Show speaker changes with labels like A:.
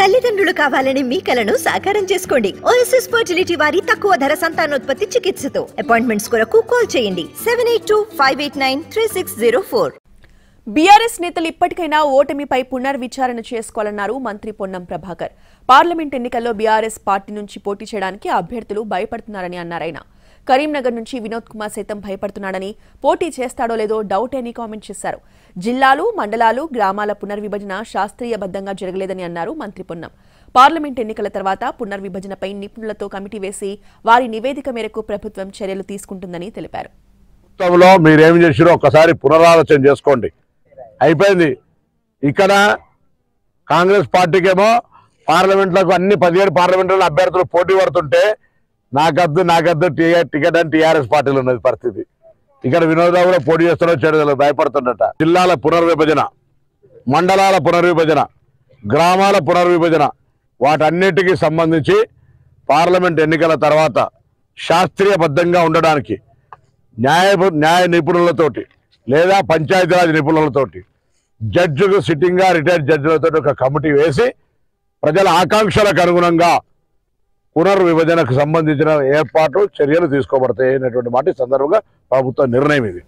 A: తల్లిదండ్రులు కావాలని మీ కలను సాకారం చేసుకోండి. ఓఎస్ఎస్ ఫర్టిలిటీ వారి తక్కువ ధర సంతానోత్పత్తి చికిత్సతో అపాయింట్మెంట్స్ కొరకు కాల్ చేయండి 7825893604.
B: బీఆర్ఎస్ నేతలు ఇప్పటికైనా ఓటమిపై పునర్విచారణ చేసుకోవాలన్నారు మంత్రి పొన్నం ప్రభాకర్. పార్లమెంట్ ఎన్నికల్లో బీఆర్ఎస్ పార్టీ నుంచి పోటీ చేయడానికి అభ్యర్థులు భయపడుతున్నారని అన్నారాయన. కరీంనగర్ నుంచి వినోద్ కుమార్ సైతం భయపడుతున్నాడని, పోటీ చేస్తాడో లేదో డౌట్ అని కామెంట్ చేశారు. జిల్లాలు, మండలాలు, గ్రామాల పునర్విభజన శాస్త్రీయబద్ధంగా జరగలేదని అన్నారు మంత్రి పొన్నం. పార్లమెంట్ ఎన్నికల తర్వాత పునర్విభజనపై నిపుణులతో కమిటీ వేసి వారి నివేదిక మేరకు ప్రభుత్వం చర్యలు తీసుకుంటుందని తెలిపారు.
C: మీరేమి చేసిరో ఒకసారి పునరాలోచన చేసుకోండి. అయిపోయింది. ఇక్కడ కాంగ్రెస్ పార్టీకేమో పార్లమెంట్లకు అన్ని 17 పార్లమెంట్లలో అభ్యర్థులు పోటీ పడుతుంటే నాకద్దు టికెట్ అని టీఆర్ఎస్ పార్టీలో ఉన్నది పరిస్థితి. ఇక్కడ వినోదరావు కూడా పోటీ చేస్తున్న చర్యలు భయపడుతుండట. జిల్లాల పునర్విభజన, మండలాల పునర్విభజన, గ్రామాల పునర్విభజన వాటన్నిటికీ సంబంధించి పార్లమెంట్ ఎన్నికల తర్వాత శాస్త్రీయబద్ధంగా ఉండడానికి న్యాయ నిపుణులతోటి లేదా పంచాయతీరాజ్ నిపుణులతోటి జడ్జిలు సిట్టింగ్గా రిటైర్డ్ జడ్జిలతో ఒక కమిటీ వేసి ప్రజల ఆకాంక్షలకు అనుగుణంగా పునర్విభజనకు సంబంధించిన ఏర్పాట్లు చర్యలు తీసుకోబడతాయి అనేటువంటి మాట ఈ సందర్భంగా ప్రభుత్వ నిర్ణయం ఇది.